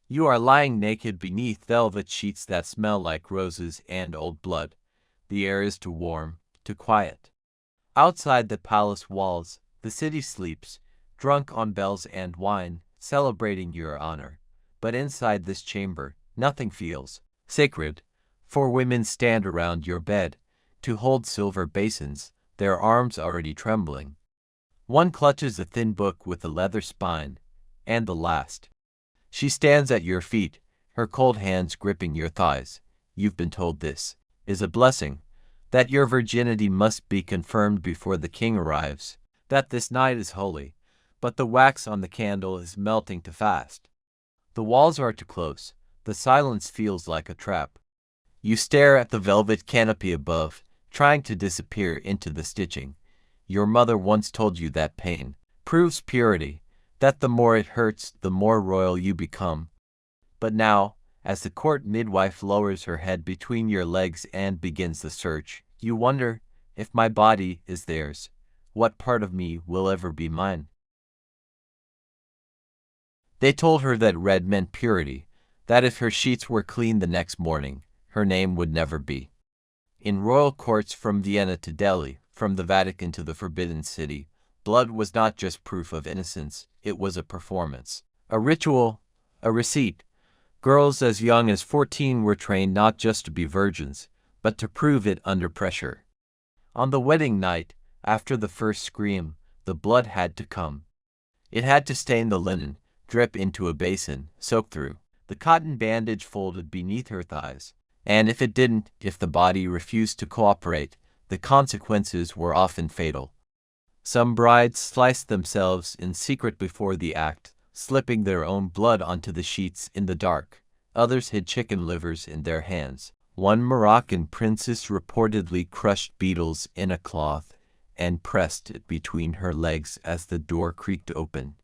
You are lying naked beneath velvet sheets that smell like roses and old blood. The air is too warm, too quiet. Outside the palace walls, the city sleeps, drunk on bells and wine, celebrating your honor. But inside this chamber, nothing feels sacred, for women stand around your bed to hold silver basins, their arms already trembling. One clutches a thin book with a leather spine, and the last. She stands at your feet, her cold hands gripping your thighs. You've been told this is a blessing, that your virginity must be confirmed before the king arrives, that this night is holy, but the wax on the candle is melting too fast. The walls are too close, the silence feels like a trap. You stare at the velvet canopy above, trying to disappear into the stitching. Your mother once told you that pain proves purity, that the more it hurts, the more royal you become. But now, as the court midwife lowers her head between your legs and begins the search, you wonder, if my body is theirs, what part of me will ever be mine? They told her that red meant purity, that if her sheets were clean the next morning, her name would never be. In royal courts from Vienna to Delhi, from the Vatican to the Forbidden City, blood was not just proof of innocence, it was a performance, a ritual, a receipt. Girls as young as 14 were trained not just to be virgins, but to prove it under pressure. On the wedding night, after the first scream, the blood had to come. It had to stain the linen, drip into a basin, soak through the cotton bandage folded beneath her thighs. And if it didn't, if the body refused to cooperate, the consequences were often fatal. Some brides sliced themselves in secret before the act, slipping their own blood onto the sheets in the dark. Others hid chicken livers in their hands. One Moroccan princess reportedly crushed beetles in a cloth and pressed it between her legs as the door creaked open.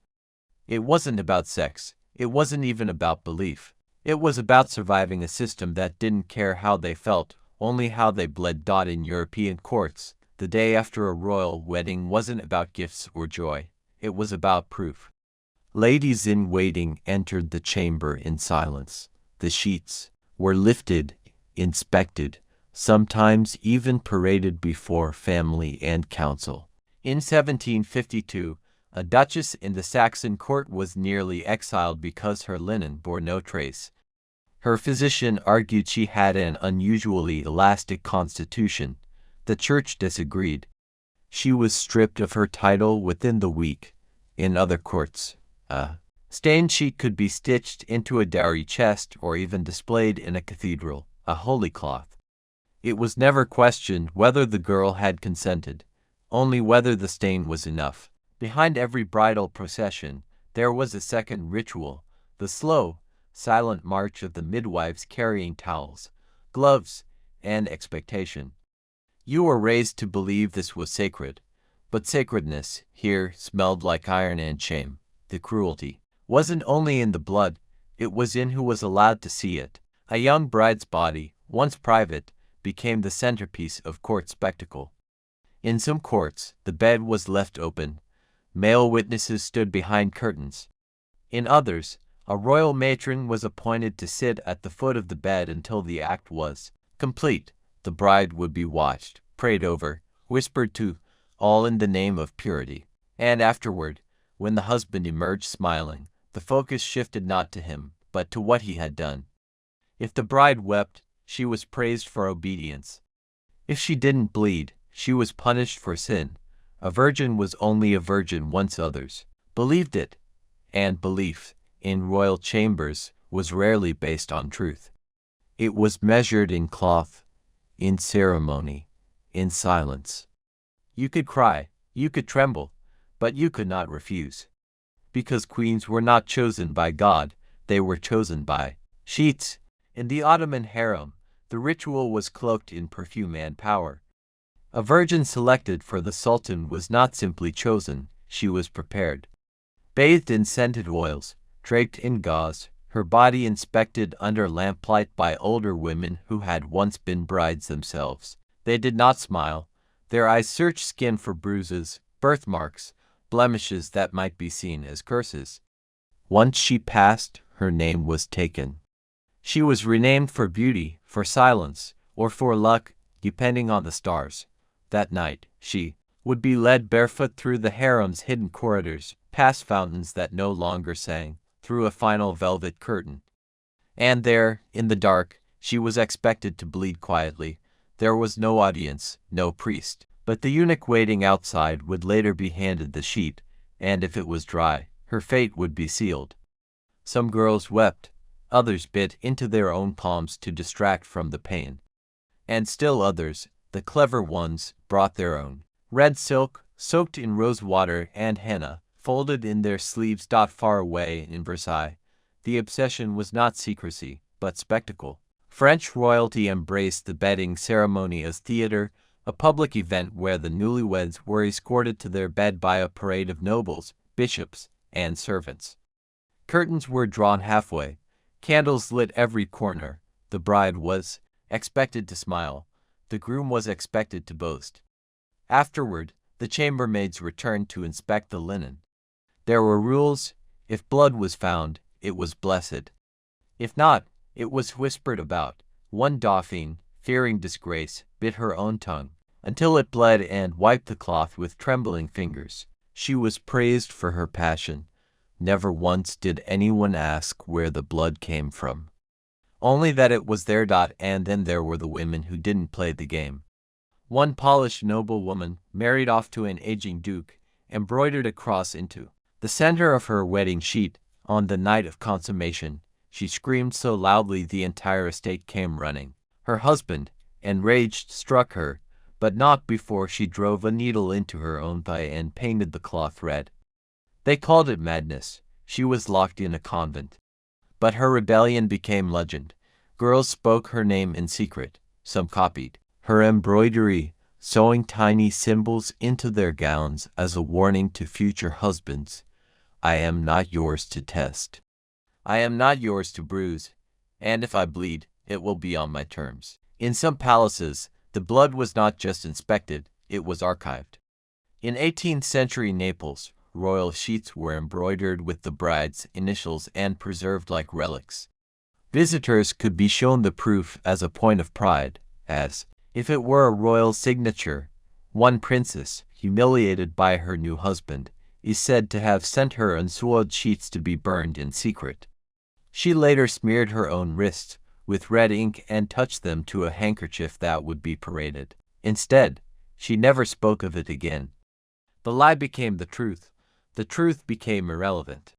It wasn't about sex. It wasn't even about belief. It was about surviving a system that didn't care how they felt, only how they bled. In European courts, the day after a royal wedding wasn't about gifts or joy. It was about proof. Ladies in waiting entered the chamber in silence. The sheets were lifted, inspected, sometimes even paraded before family and council. In 1752, a duchess in the Saxon court was nearly exiled because her linen bore no trace. Her physician argued she had an unusually elastic constitution. The church disagreed. She was stripped of her title within the week. In other courts, a stained sheet could be stitched into a dowry chest or even displayed in a cathedral, a holy cloth. It was never questioned whether the girl had consented, only whether the stain was enough. Behind every bridal procession, there was a second ritual, the slow, silent march of the midwives carrying towels, gloves, and expectation. You were raised to believe this was sacred, but sacredness here smelled like iron and shame. The cruelty wasn't only in the blood, it was in who was allowed to see it. A young bride's body, once private, became the centerpiece of court spectacle. In some courts, the bed was left open. Male witnesses stood behind curtains. In others, a royal matron was appointed to sit at the foot of the bed until the act was complete. The bride would be watched, prayed over, whispered to, all in the name of purity. And afterward, when the husband emerged smiling, the focus shifted not to him, but to what he had done. If the bride wept, she was praised for obedience. If she didn't bleed, she was punished for sin. A virgin was only a virgin once others believed it, and belief, in royal chambers, was rarely based on truth. It was measured in cloth, in ceremony, in silence. You could cry, you could tremble, but you could not refuse. Because queens were not chosen by God, they were chosen by sheets. In the Ottoman harem, the ritual was cloaked in perfume and power. A virgin selected for the Sultan was not simply chosen, she was prepared. Bathed in scented oils, draped in gauze, her body inspected under lamplight by older women who had once been brides themselves. They did not smile. Their eyes searched skin for bruises, birthmarks, blemishes that might be seen as curses. Once she passed, her name was taken. She was renamed for beauty, for silence, or for luck, depending on the stars. That night, she would be led barefoot through the harem's hidden corridors, past fountains that no longer sang, through a final velvet curtain. And there, in the dark, she was expected to bleed quietly. There was no audience, no priest, but the eunuch waiting outside would later be handed the sheet, and if it was dry, her fate would be sealed. Some girls wept, others bit into their own palms to distract from the pain. And still others, the clever ones, brought their own. Red silk, soaked in rose water and henna, folded in their sleeves. Far away in Versailles, the obsession was not secrecy, but spectacle. French royalty embraced the bedding ceremony as theater, a public event where the newlyweds were escorted to their bed by a parade of nobles, bishops, and servants. Curtains were drawn halfway, candles lit every corner. The bride was expected to smile, the groom was expected to boast. Afterward, the chambermaids returned to inspect the linen. There were rules. If blood was found, it was blessed. If not, it was whispered about. One Dauphine, fearing disgrace, bit her own tongue, until it bled, and wiped the cloth with trembling fingers. She was praised for her passion. Never once did anyone ask where the blood came from. Only that it was there. And then there were the women who didn't play the game. One polished noblewoman, married off to an aging duke, embroidered a cross into the center of her wedding sheet. On the night of consummation, she screamed so loudly the entire estate came running. Her husband, enraged, struck her, but not before she drove a needle into her own thigh and painted the cloth red. They called it madness. She was locked in a convent. But her rebellion became legend. Girls spoke her name in secret. Some copied her embroidery, sewing tiny symbols into their gowns as a warning to future husbands. I am not yours to test. I am not yours to bruise, and if I bleed, it will be on my terms. In some palaces, the blood was not just inspected, it was archived. In 18th century Naples, royal sheets were embroidered with the bride's initials and preserved like relics. Visitors could be shown the proof as a point of pride, as if it were a royal signature. One princess, humiliated by her new husband, is said to have sent her unsoiled sheets to be burned in secret. She later smeared her own wrists with red ink and touched them to a handkerchief that would be paraded. Instead, she never spoke of it again. The lie became the truth became irrelevant,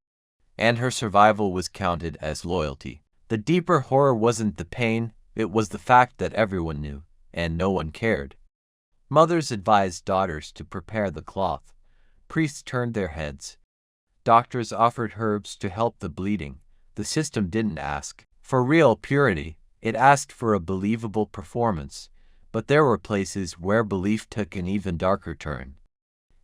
and her survival was counted as loyalty. The deeper horror wasn't the pain, it was the fact that everyone knew, and no one cared. Mothers advised daughters to prepare the cloth. Priests turned their heads. Doctors offered herbs to help the bleeding. The system didn't ask for real purity, it asked for a believable performance. But there were places where belief took an even darker turn.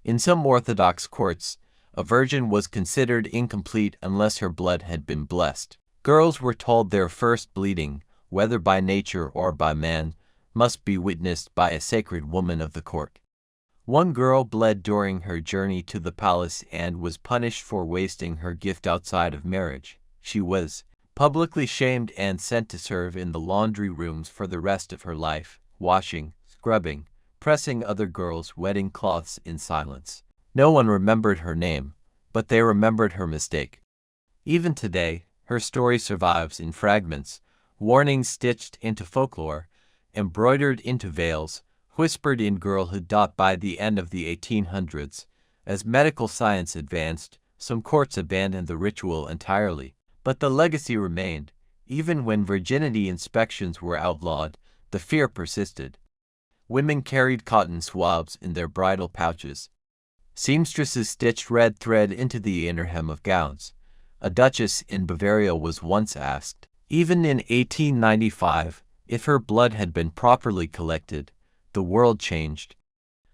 In some Orthodox courts, a virgin was considered incomplete unless her blood had been blessed. Girls were told their first bleeding, whether by nature or by man, must be witnessed by a sacred woman of the court. One girl bled during her journey to the palace and was punished for wasting her gift outside of marriage. She was publicly shamed and sent to serve in the laundry rooms for the rest of her life, washing, scrubbing, pressing other girls' wedding cloths in silence. No one remembered her name, but they remembered her mistake. Even today, her story survives in fragments, warnings stitched into folklore, embroidered into veils, whispered in girlhood. By the end of the 1800s, as medical science advanced, some courts abandoned the ritual entirely. But the legacy remained. Even when virginity inspections were outlawed, the fear persisted. Women carried cotton swabs in their bridal pouches. Seamstresses stitched red thread into the inner hem of gowns. A duchess in Bavaria was once asked, even in 1895, if her blood had been properly collected. The world changed.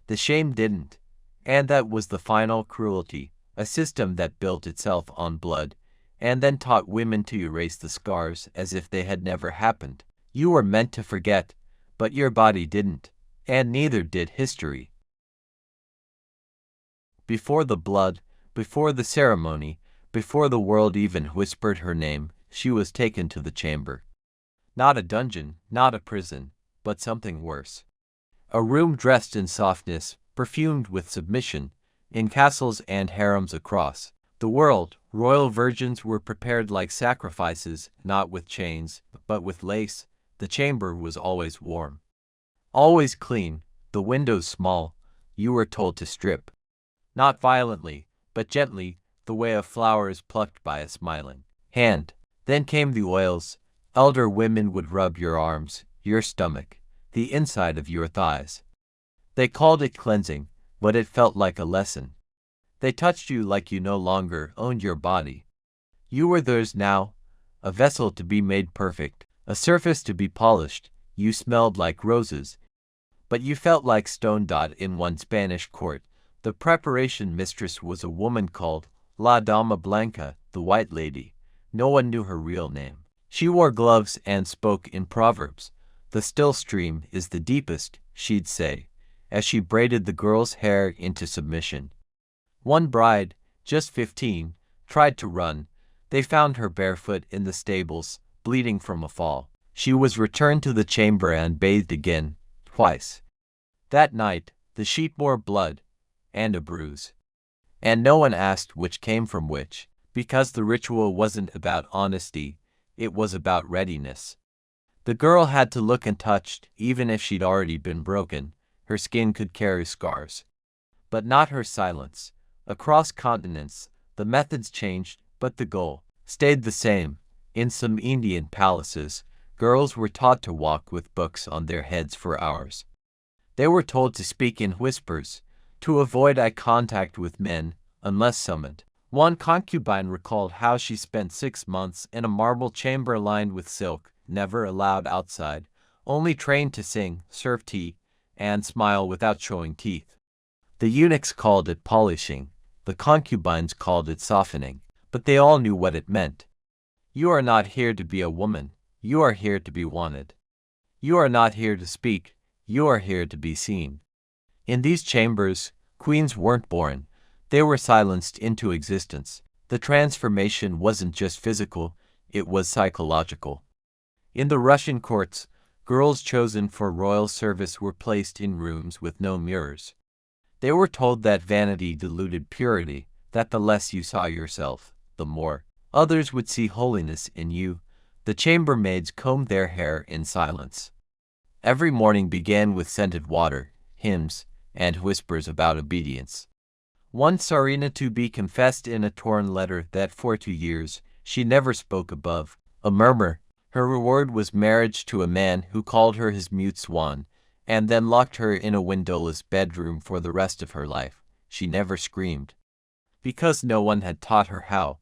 The shame didn't. And that was the final cruelty, a system that built itself on blood, and then taught women to erase the scars as if they had never happened. You were meant to forget, but your body didn't, and neither did history. Before the blood, before the ceremony, before the world even whispered her name, she was taken to the chamber. Not a dungeon, not a prison, but something worse. A room dressed in softness, perfumed with submission, in castles and harems across the world, royal virgins were prepared like sacrifices, not with chains, but with lace. The chamber was always warm, always clean, the windows small. You were told to strip. Not violently, but gently, the way a flower is plucked by a smiling hand. Then came the oils. Elder women would rub your arms, your stomach, the inside of your thighs. They called it cleansing, but it felt like a lesson. They touched you like you no longer owned your body. You were theirs now, a vessel to be made perfect, a surface to be polished. You smelled like roses, but you felt like stone. In one Spanish court, the preparation mistress was a woman called La Dama Blanca, the White Lady. No one knew her real name. She wore gloves and spoke in proverbs. The still stream is the deepest, she'd say, as she braided the girl's hair into submission. One bride, just 15, tried to run. They found her barefoot in the stables, bleeding from a fall. She was returned to the chamber and bathed again, twice. That night, the sheet bore blood and a bruise. And no one asked which came from which, because the ritual wasn't about honesty, it was about readiness. The girl had to look untouched, even if she'd already been broken. Her skin could carry scars. But not her silence. Across continents, the methods changed, but the goal stayed the same. In some Indian palaces, girls were taught to walk with books on their heads for hours. They were told to speak in whispers, to avoid eye contact with men, unless summoned. One concubine recalled how she spent 6 months in a marble chamber lined with silk, never allowed outside, only trained to sing, serve tea, and smile without showing teeth. The eunuchs called it polishing, the concubines called it softening, but they all knew what it meant. You are not here to be a woman, you are here to be wanted. You are not here to speak, you are here to be seen. In these chambers, queens weren't born, they were silenced into existence. The transformation wasn't just physical, it was psychological. In the Russian courts, girls chosen for royal service were placed in rooms with no mirrors. They were told that vanity diluted purity, that the less you saw yourself, the more others would see holiness in you. The chambermaids combed their hair in silence. Every morning began with scented water, hymns, and whispers about obedience. One Tsarina to be confessed in a torn letter that for 2 years she never spoke above a murmur. Her reward was marriage to a man who called her his mute swan, and then locked her in a windowless bedroom for the rest of her life. She never screamed, because no one had taught her how.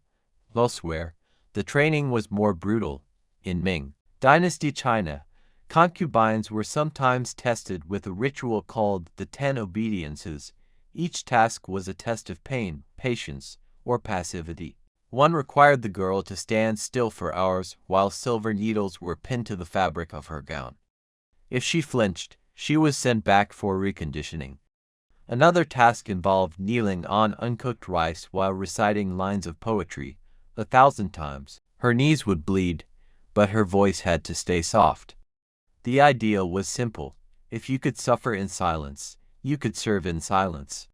Elsewhere, the training was more brutal. In Ming Dynasty China, concubines were sometimes tested with a ritual called the 10 obediences. Each task was a test of pain, patience, or passivity. One required the girl to stand still for hours while silver needles were pinned to the fabric of her gown. If she flinched, she was sent back for reconditioning. Another task involved kneeling on uncooked rice while reciting lines of poetry 1,000 times. Her knees would bleed, but her voice had to stay soft. The idea was simple. If you could suffer in silence, you could serve in silence.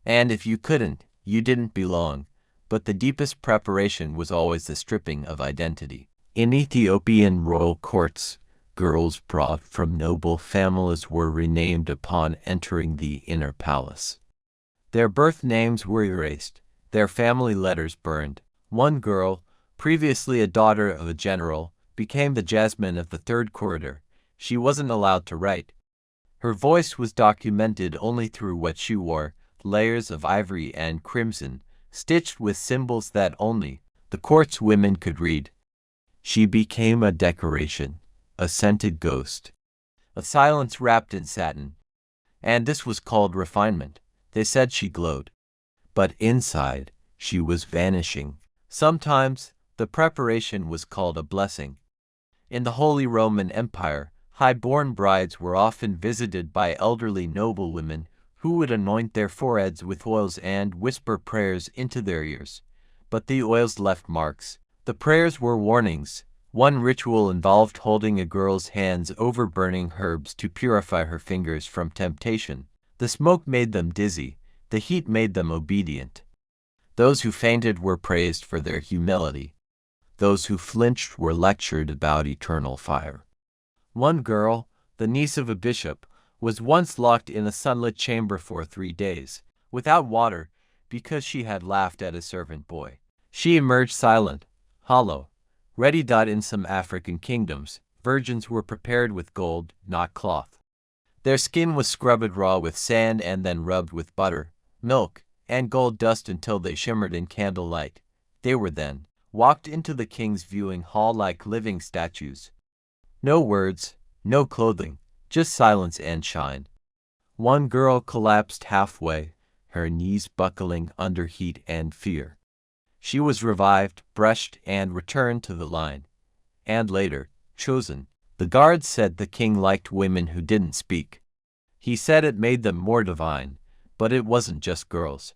And if you couldn't, you didn't belong. But the deepest preparation was always the stripping of identity. In Ethiopian royal courts, girls brought from noble families were renamed upon entering the inner palace. Their birth names were erased, their family letters burned. One girl, previously a daughter of a general, became the Jasmine of the third corridor. She wasn't allowed to write. Her voice was documented only through what she wore, layers of ivory and crimson, stitched with symbols that only the court's women could read. She became a decoration, a scented ghost, a silence wrapped in satin. And this was called refinement. They said she glowed. But inside, she was vanishing. Sometimes, the preparation was called a blessing. In the Holy Roman Empire, high-born brides were often visited by elderly noblewomen who would anoint their foreheads with oils and whisper prayers into their ears. But the oils left marks. The prayers were warnings. One ritual involved holding a girl's hands over burning herbs to purify her fingers from temptation. The smoke made them dizzy, the heat made them obedient. Those who fainted were praised for their humility. Those who flinched were lectured about eternal fire. One girl, the niece of a bishop, was once locked in a sunlit chamber for 3 days, without water, because she had laughed at a servant boy. She emerged silent, hollow, ready. In some African kingdoms, virgins were prepared with gold, not cloth. Their skin was scrubbed raw with sand and then rubbed with butter, milk, and gold dust until they shimmered in candlelight. They were then walked into the king's viewing hall like living statues. No words, no clothing, just silence and shine. One girl collapsed halfway, her knees buckling under heat and fear. She was revived, brushed, and returned to the line. And later, chosen. The guards said the king liked women who didn't speak. He said it made them more divine, but it wasn't just girls.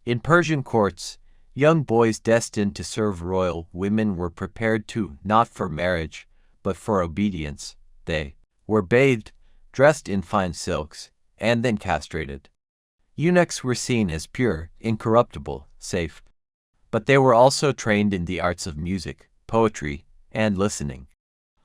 In Persian courts, young boys destined to serve royal women were prepared too, not for marriage, but for obedience. They were bathed, dressed in fine silks, and then castrated. Eunuchs were seen as pure, incorruptible, safe. But they were also trained in the arts of music, poetry, and listening.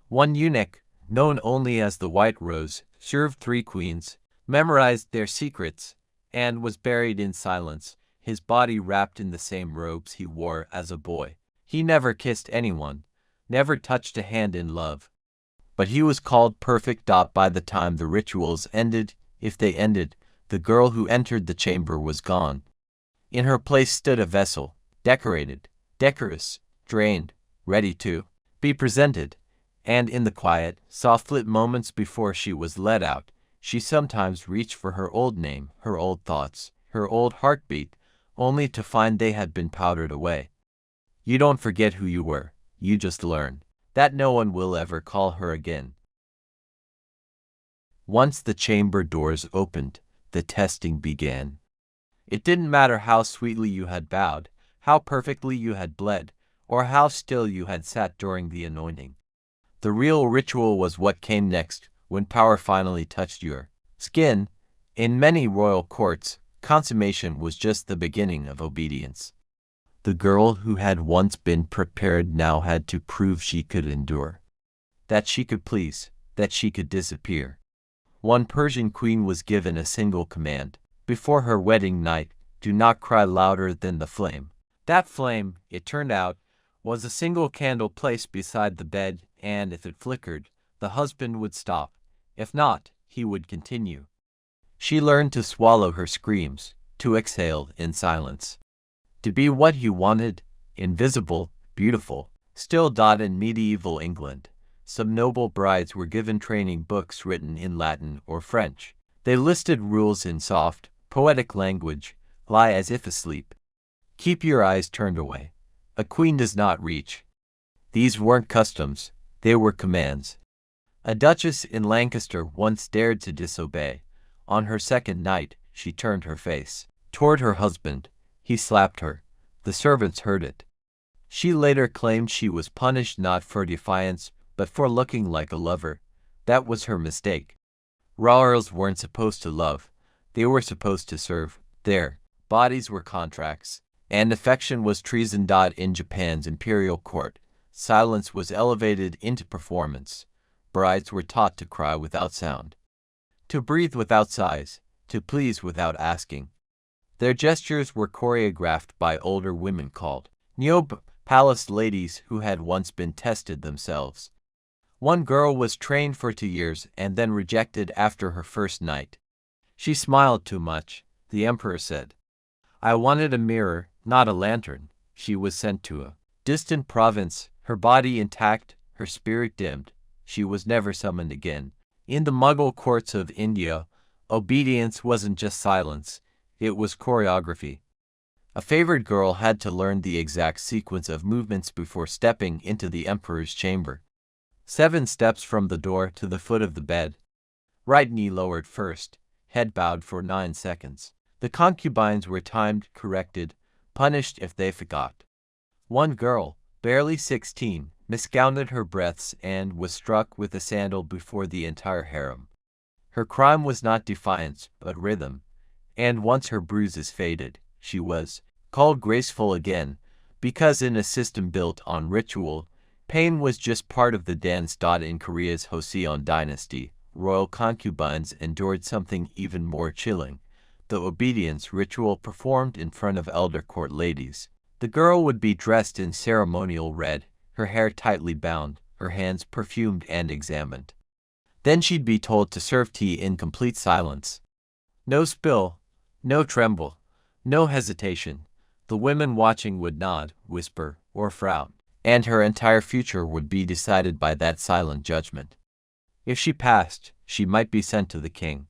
One eunuch, known only as the White Rose, served 3 queens, memorized their secrets, and was buried in silence, his body wrapped in the same robes he wore as a boy. He never kissed anyone, never touched a hand in love. But he was called perfect. By the time the rituals ended, if they ended, the girl who entered the chamber was gone. In her place stood a vessel, decorated, decorous, drained, ready to be presented. And in the quiet, soft-lit moments before she was let out, she sometimes reached for her old name, her old thoughts, her old heartbeat, only to find they had been powdered away. You don't forget who you were, you just learn that no one will ever call her again. Once the chamber doors opened, the testing began. It didn't matter how sweetly you had bowed, how perfectly you had bled, or how still you had sat during the anointing. The real ritual was what came next, when power finally touched your skin. In many royal courts, consummation was just the beginning of obedience. The girl who had once been prepared now had to prove she could endure, that she could please, that she could disappear. One Persian queen was given a single command before her wedding night: do not cry louder than the flame. That flame, it turned out, was a single candle placed beside the bed, and if it flickered, the husband would stop. If not, he would continue. She learned to swallow her screams, to exhale in silence, to be what he wanted, invisible, beautiful. Still. In medieval England, some noble brides were given training books written in Latin or French. They listed rules in soft, poetic language: lie as if asleep, keep your eyes turned away, a queen does not reach. These weren't customs, they were commands. A duchess in Lancaster once dared to disobey. On her second night, she turned her face toward her husband. He slapped her. The servants heard it. She later claimed she was punished not for defiance, but for looking like a lover. That was her mistake. Royals weren't supposed to love. They were supposed to serve. Their bodies were contracts, and affection was treason. In Japan's imperial court, silence was elevated into performance. Brides were taught to cry without sound, to breathe without sighs, to please without asking. Their gestures were choreographed by older women called nyob, palace ladies who had once been tested themselves. One girl was trained for 2 years and then rejected after her first night. She smiled too much, the emperor said. I wanted a mirror, not a lantern. She was sent to a distant province, her body intact, her spirit dimmed. She was never summoned again. In the Mughal courts of India, obedience wasn't just silence, it was choreography. A favored girl had to learn the exact sequence of movements before stepping into the emperor's chamber. 7 steps from the door to the foot of the bed. Right knee lowered first, head bowed for 9 seconds. The concubines were timed, corrected, punished if they forgot. One girl, Barely 16, miscounted her breaths and was struck with a sandal before the entire harem. Her crime was not defiance, but rhythm, and once her bruises faded, she was called graceful again, because in a system built on ritual, pain was just part of the dance. In Korea's Joseon dynasty, royal concubines endured something even more chilling: the obedience ritual performed in front of elder court ladies. The girl would be dressed in ceremonial red, her hair tightly bound, her hands perfumed and examined. Then she'd be told to serve tea in complete silence. No spill, no tremble, no hesitation. The women watching would nod, whisper, or frown, and her entire future would be decided by that silent judgment. If she passed, she might be sent to the king.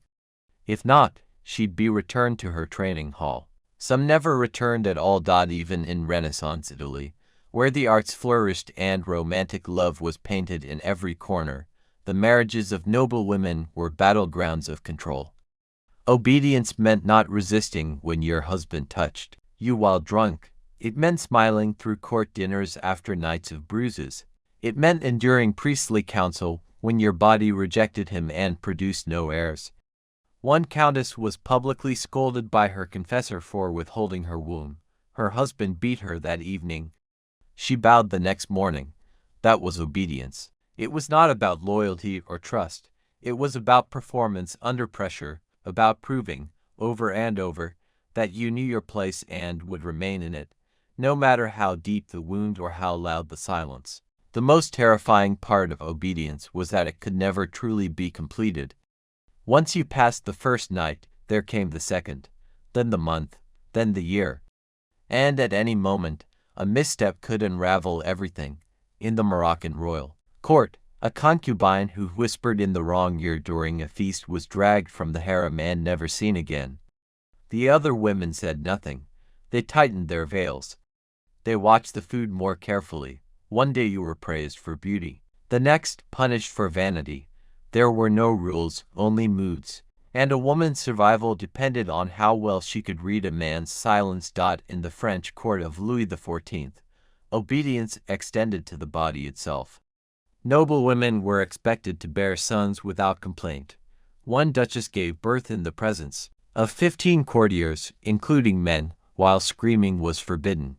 If not, she'd be returned to her training hall. Some never returned at all. Even in Renaissance Italy, where the arts flourished and romantic love was painted in every corner, the marriages of noble women were battlegrounds of control. Obedience meant not resisting when your husband touched you while drunk. It meant smiling through court dinners after nights of bruises. It meant enduring priestly counsel when your body rejected him and produced no heirs. One countess was publicly scolded by her confessor for withholding her womb. Her husband beat her that evening. She bowed the next morning. That was obedience. It was not about loyalty or trust. It was about performance under pressure, about proving, over and over, that you knew your place and would remain in it, no matter how deep the wound or how loud the silence. The most terrifying part of obedience was that it could never truly be completed. Once you passed the first night, there came the second, then the month, then the year. And at any moment, a misstep could unravel everything. In the Moroccan royal court, a concubine who whispered in the wrong ear during a feast was dragged from the harem and never seen again. The other women said nothing. They tightened their veils. They watched the food more carefully. One day you were praised for beauty, the next punished for vanity. There were no rules, only moods, and a woman's survival depended on how well she could read a man's silence. In the French court of Louis XIV, obedience extended to the body itself. Noble women were expected to bear sons without complaint. One duchess gave birth in the presence of 15 courtiers, including men, while screaming was forbidden.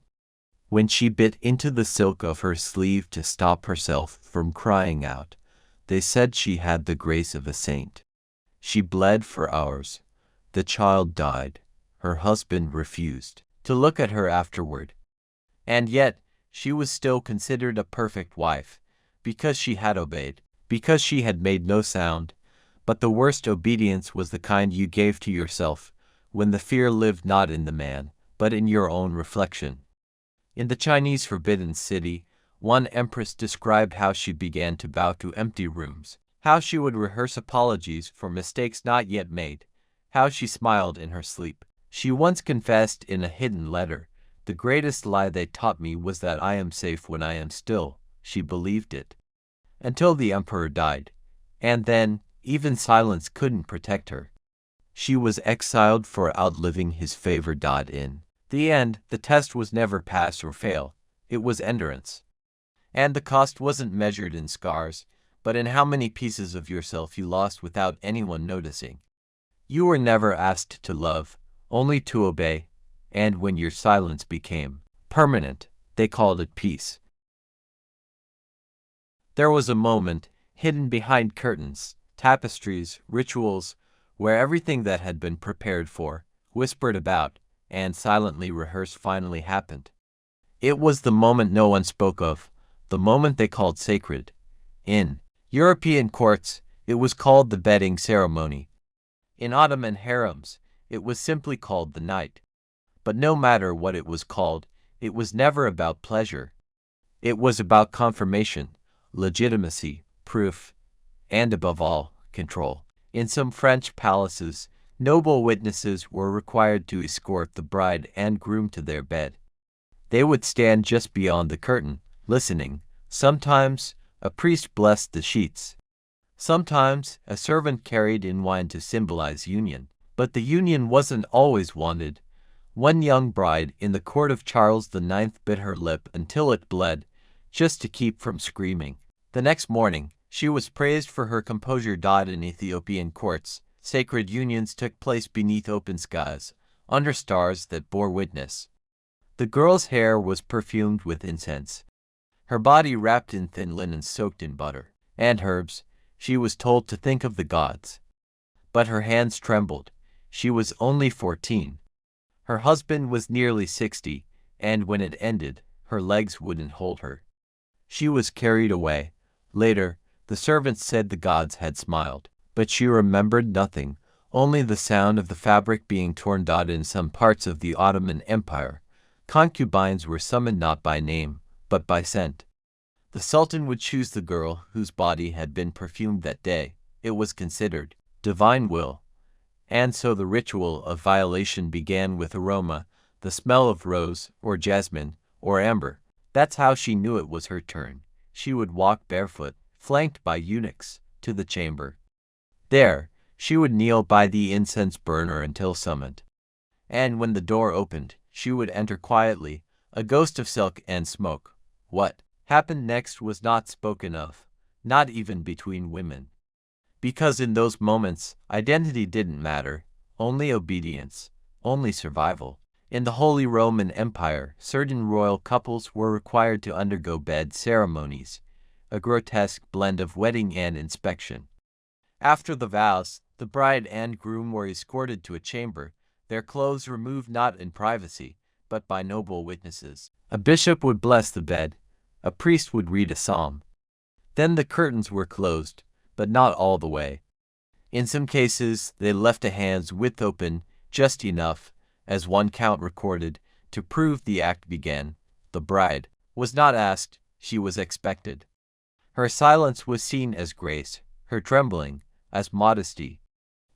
When she bit into the silk of her sleeve to stop herself from crying out, they said she had the grace of a saint. She bled for hours. The child died. Her husband refused to look at her afterward. And yet, she was still considered a perfect wife, because she had obeyed, because she had made no sound. But the worst obedience was the kind you gave to yourself, when the fear lived not in the man, but in your own reflection. In the Chinese Forbidden City, one empress described how she began to bow to empty rooms, how she would rehearse apologies for mistakes not yet made, how she smiled in her sleep. She once confessed in a hidden letter, "The greatest lie they taught me was that I am safe when I am still." She believed it. Until the emperor died. And then, even silence couldn't protect her. She was exiled for outliving his favor. In the end, the test was never pass or fail. It was endurance. And the cost wasn't measured in scars, but in how many pieces of yourself you lost without anyone noticing. You were never asked to love, only to obey, and when your silence became permanent, they called it peace. There was a moment, hidden behind curtains, tapestries, rituals, where everything that had been prepared for, whispered about, and silently rehearsed finally happened. It was the moment no one spoke of, the moment they called sacred. In European courts, it was called the bedding ceremony. In Ottoman harems, it was simply called the night. But no matter what it was called, it was never about pleasure. It was about confirmation, legitimacy, proof, and above all, control. In some French palaces, noble witnesses were required to escort the bride and groom to their bed. They would stand just beyond the curtain, listening. Sometimes, a priest blessed the sheets. Sometimes, a servant carried in wine to symbolize union. But the union wasn't always wanted. One young bride in the court of Charles IX bit her lip until it bled, just to keep from screaming. The next morning, she was praised for her composure. In Ethiopian courts, sacred unions took place beneath open skies, under stars that bore witness. The girl's hair was perfumed with incense, her body wrapped in thin linen soaked in butter and herbs. She was told to think of the gods. But her hands trembled. She was only 14. Her husband was nearly 60, and when it ended, her legs wouldn't hold her. She was carried away. Later, the servants said the gods had smiled, but she remembered nothing, only the sound of the fabric being torn. In some parts of the Ottoman Empire, concubines were summoned not by name, but by scent. The Sultan would choose the girl whose body had been perfumed that day. It was considered divine will. And so the ritual of violation began with aroma, the smell of rose, or jasmine, or amber. That's how she knew it was her turn. She would walk barefoot, flanked by eunuchs, to the chamber. There, she would kneel by the incense burner until summoned. And when the door opened, she would enter quietly, a ghost of silk and smoke. What happened next was not spoken of, not even between women. Because in those moments, identity didn't matter, only obedience, only survival. In the Holy Roman Empire, certain royal couples were required to undergo bed ceremonies, a grotesque blend of wedding and inspection. After the vows, the bride and groom were escorted to a chamber, their clothes removed not in privacy, but by noble witnesses. A bishop would bless the bed, a priest would read a psalm. Then the curtains were closed, but not all the way. In some cases, they left a hand's width open, just enough, as one count recorded, to prove the act began. The bride was not asked, she was expected. Her silence was seen as grace, her trembling as modesty,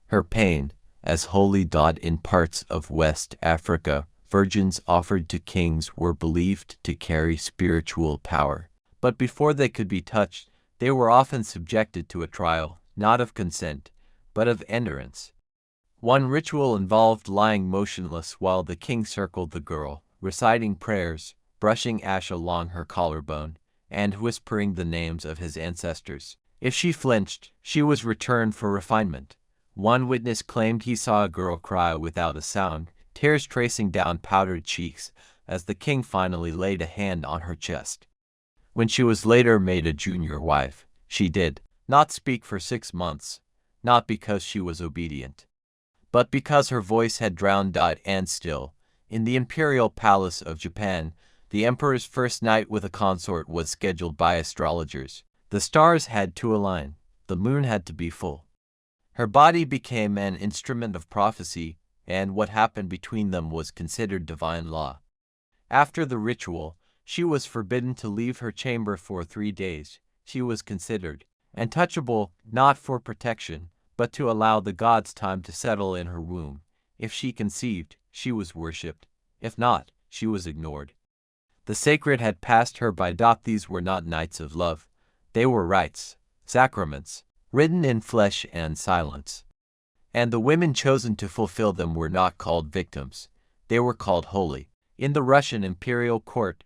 her pain as holy. In parts of West Africa, virgins offered to kings were believed to carry spiritual power. But before they could be touched, they were often subjected to a trial, not of consent, but of endurance. One ritual involved lying motionless while the king circled the girl, reciting prayers, brushing ash along her collarbone, and whispering the names of his ancestors. If she flinched, she was returned for refinement. One witness claimed he saw a girl cry without a sound, tears tracing down powdered cheeks, as the king finally laid a hand on her chest. When she was later made a junior wife, she did not speak for 6 months, not because she was obedient, but because her voice had drowned. And still, in the imperial palace of Japan, the emperor's first night with a consort was scheduled by astrologers. The stars had to align, the moon had to be full. Her body became an instrument of prophecy, and what happened between them was considered divine law. After the ritual, she was forbidden to leave her chamber for 3 days. She was considered untouchable, not for protection, but to allow the gods time to settle in her womb. If she conceived, she was worshipped. If not, she was ignored. The sacred had passed her by. These were not nights of love. They were rites, sacraments, written in flesh and silence. And the women chosen to fulfill them were not called victims. They were called holy. In the Russian imperial court,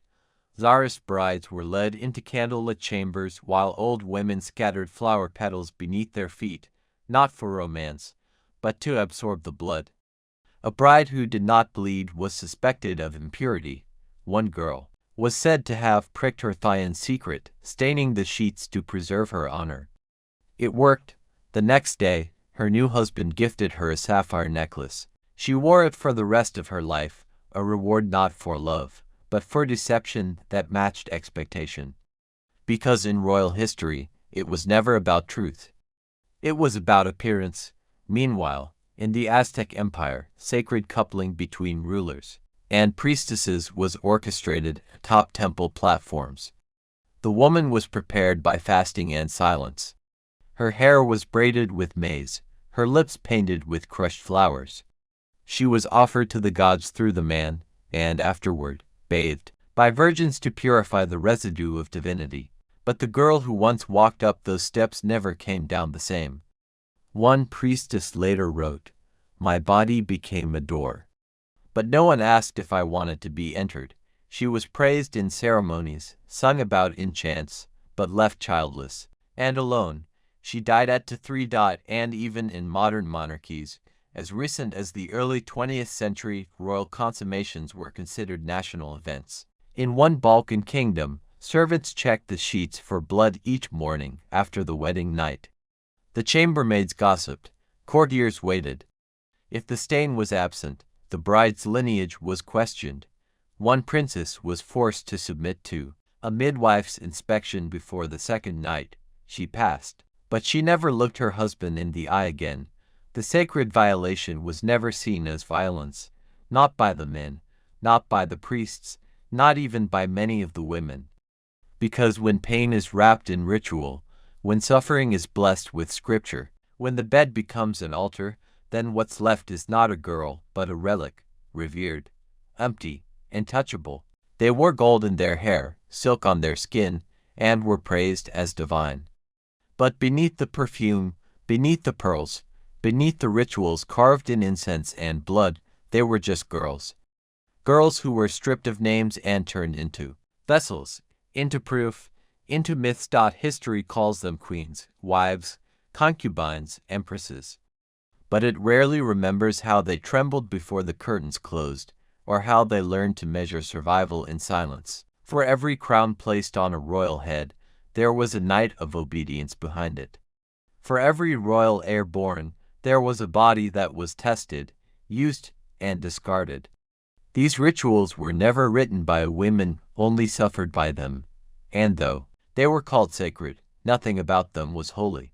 Tsarist brides were led into candlelit chambers while old women scattered flower petals beneath their feet, not for romance, but to absorb the blood. A bride who did not bleed was suspected of impurity. One girl was said to have pricked her thigh in secret, staining the sheets to preserve her honor. It worked. The next day, her new husband gifted her a sapphire necklace. She wore it for the rest of her life, a reward not for love, but for deception that matched expectation. Because in royal history, it was never about truth. It was about appearance. Meanwhile, in the Aztec Empire, sacred coupling between rulers and priestesses was orchestrated atop temple platforms. The woman was prepared by fasting and silence. Her hair was braided with maize, her lips painted with crushed flowers. She was offered to the gods through the man, and afterward, bathed by virgins to purify the residue of divinity. But the girl who once walked up those steps never came down the same. One priestess later wrote, "My body became a door. But no one asked if I wanted to be entered." She was praised in ceremonies, sung about in chants, but left childless. And alone, she died at -3. And even in modern monarchies, as recent as the early 20th century, royal consummations were considered national events. In one Balkan kingdom, servants checked the sheets for blood each morning after the wedding night. The chambermaids gossiped, courtiers waited. If the stain was absent, the bride's lineage was questioned. One princess was forced to submit to a midwife's inspection before the second night. She passed, but she never looked her husband in the eye again. The sacred violation was never seen as violence, not by the men, not by the priests, not even by many of the women. Because when pain is wrapped in ritual, when suffering is blessed with scripture, when the bed becomes an altar, then what's left is not a girl, but a relic, revered, empty, untouchable. They wore gold in their hair, silk on their skin, and were praised as divine. But beneath the perfume, beneath the pearls, beneath the rituals carved in incense and blood, they were just girls. Girls who were stripped of names and turned into vessels, into proof, into myths. History calls them queens, wives, concubines, empresses. But it rarely remembers how they trembled before the curtains closed, or how they learned to measure survival in silence. For every crown placed on a royal head, there was a night of obedience behind it. For every royal heir born, there was a body that was tested, used, and discarded. These rituals were never written by women, only suffered by them. And though they were called sacred, nothing about them was holy.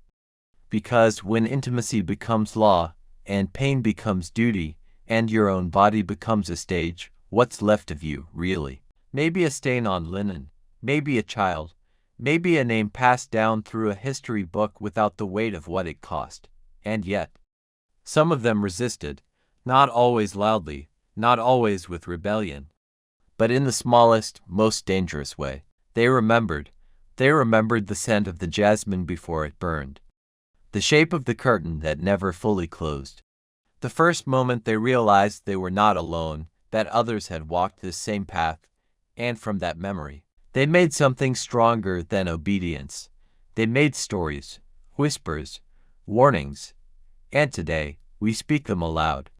Because when intimacy becomes law, and pain becomes duty, and your own body becomes a stage, what's left of you, really? Maybe a stain on linen, maybe a child, maybe a name passed down through a history book without the weight of what it cost. And yet, some of them resisted, not always loudly, not always with rebellion, but in the smallest, most dangerous way. They remembered the scent of the jasmine before it burned, the shape of the curtain that never fully closed. The first moment they realized they were not alone, that others had walked this same path, and from that memory, they made something stronger than obedience. They made stories, whispers, warnings, and today we speak them aloud.